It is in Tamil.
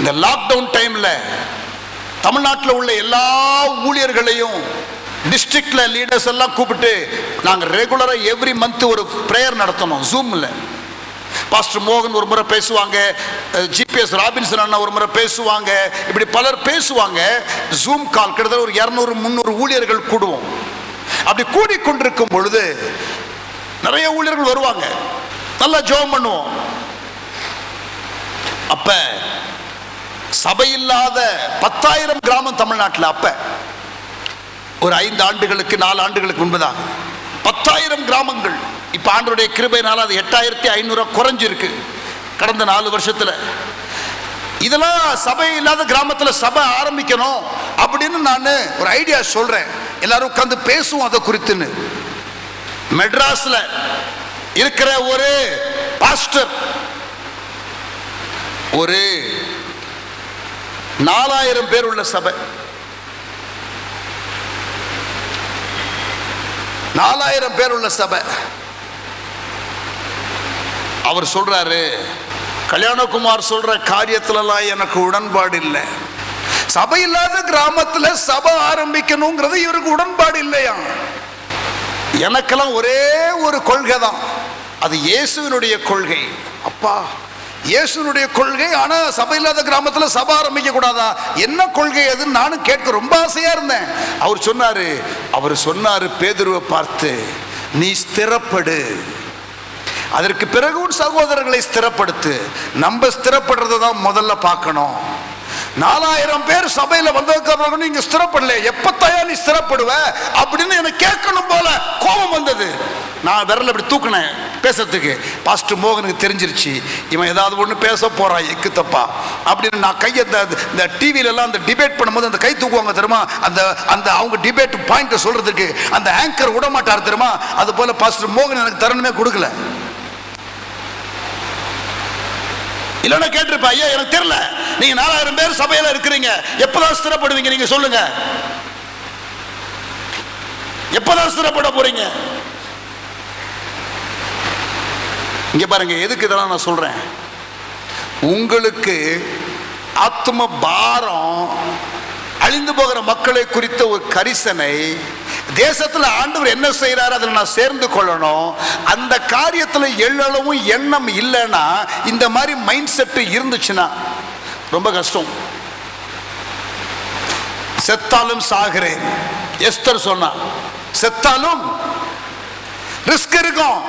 இந்த லாக்டவுன் டைம்ல தமிழ்நாட்டில் உள்ள எல்லா ஊழியர்களையும் டிஸ்ட்ரிக்ட்ல லீடர்ஸ் எல்லாம் கூப்பிட்டு நாங்கள் ரெகுலரா எவ்ரி மந்த் ஒரு பிரேயர் நடத்தணும். ஜூம்ல பாஸ்டர் மோகன் ஒரு முறை பேசுவாங்க, ஜிபிஎஸ் ராபின்சன் அண்ணா ஒரு முறை பேசுவாங்க, இப்படி பலர் பேசுவாங்க. ஜூம் கால் கிட்டத்தட்ட ஒரு 200-300 ஊழியர்கள் கூடுவோம். அப்படி கூடிக்கொண்டிருக்கும் பொழுது நிறைய ஊழியர்கள் வருவாங்க, நல்லா ஜெபம் பண்ணுவோம். அப்ப சபையில்லாத 10,000 கிராமம் தமிழ்நாட்டில். அப்ப ஒரு 5 ஆண்டுகளுக்கு 4 ஆண்டுகளுக்கு முன்பதாக 10,000 கிராமங்கள். இப்ப ஆண்டவருடைய கிருபையினால அது 8,500 குறைஞ்சிருக்கு கடந்த 4 வருஷத்துல. இதெல்லாம் சபை இல்லாத கிராமத்தில் சபை ஆரம்பிக்கணும் அப்படின்னு நான் ஒரு ஐடியா சொல்றேன். எல்லாரும் உட்கார்ந்து பேசுவோம் அதை குறித்துன்னு. மெட்ராஸ்ல இருக்கிற ஒரு பாஸ்டர் ஒரு 4,000 பேர் உள்ள சபை, 4,000 பேர் உள்ள சபை. அவர் சொல்றாரு, கல்யாணகுமார் சொல்ற காரியத்திலலாம் எனக்கு உடன்பாடு இல்லை. சபை இல்லாத கிராமத்தில் சபை ஆரம்பிக்கணுங்கிறது இவருக்கு உடன்பாடு இல்லையா. எனக்கெல்லாம் ஒரே ஒரு கொள்கை தான், அது இயேசுவினுடைய கொள்கை. அப்பா, இயேசுனுடைய கொள்கை, ஆனா சபை இல்லாத கிராமத்தில் சபை ஆரம்பிக்க கூடாதா? என்ன கொள்கை அதுன்னு நானும் கேட்க ரொம்ப ஆசையா இருந்தேன். அவர் சொன்னாரு பேதுருவை பார்த்து, நீ ஸ்திரப்படு, அதற்கு பிறகு உன் சகோதரர்களை ஸ்திரப்படுத்து. நம்ம ஸ்திரப்படுறதை தான் முதல்ல பார்க்கணும். 4,000 பேர் சபையில வந்ததுக்கு நீங்க ஸ்திரப்படல, எப்பத்தாயா நீ ஸ்திரப்படுவ அப்படின்னு எனக்கு கேட்கணும் போல கோபம் வந்தது. நான் விரல் அப்படி தூக்கினேன் பேசுறதுக்கு. பாஸ்டர் மோகனுக்கு தெரிஞ்சிருச்சு, இவன் ஏதாவது ஒன்று பேச போறான் எக்கு தப்பா அப்படின்னு. நான் கையை இந்த டிவியில எல்லாம் அந்த டிபேட் பண்ணும்போது அந்த கை தூக்குவாங்க தெரியுமா, அந்த அவங்க டிபேட் பாயிண்ட் சொல்றதுக்கு அந்த ஆங்கர் விட மாட்டார் தெரியுமா. அது போல பாஸ்டர் மோகன் எனக்கு தருணமே கொடுக்கல. இல்லைன்னா கேட்டிருப்பா, ஐயா எனக்கு தெரியல, நீங்க 4,000 பேர் சபையில இருக்கிறீங்க, எப்பதான் ஸ்திரப்படுவீங்க நீங்க சொல்லுங்க, எப்பதான் ஸ்திரப்பட போறீங்க? இங்க பாருங்க, எதுக்கு இதெல்லாம் நான் சொல்றேன். உங்களுக்கு ஆத்ம பாரம், அழிந்து போகிற மக்களை குறித்த ஒரு கரிசனை, தேசத்துல ஆண்டவர் என்ன செய்யறாரு அதில் நான் சேர்ந்து கொள்ளணும். அந்த காரியத்துல எள்ளளவும் எண்ணம் இல்லைன்னா, இந்த மாதிரி மைண்ட் செட் இருந்துச்சுன்னா ரொம்ப கஷ்டம். செத்தாலும் சாகிறேன் எஸ்தர் சொன்னா, செத்தாலும் ரிஸ்க் இருக்கும்.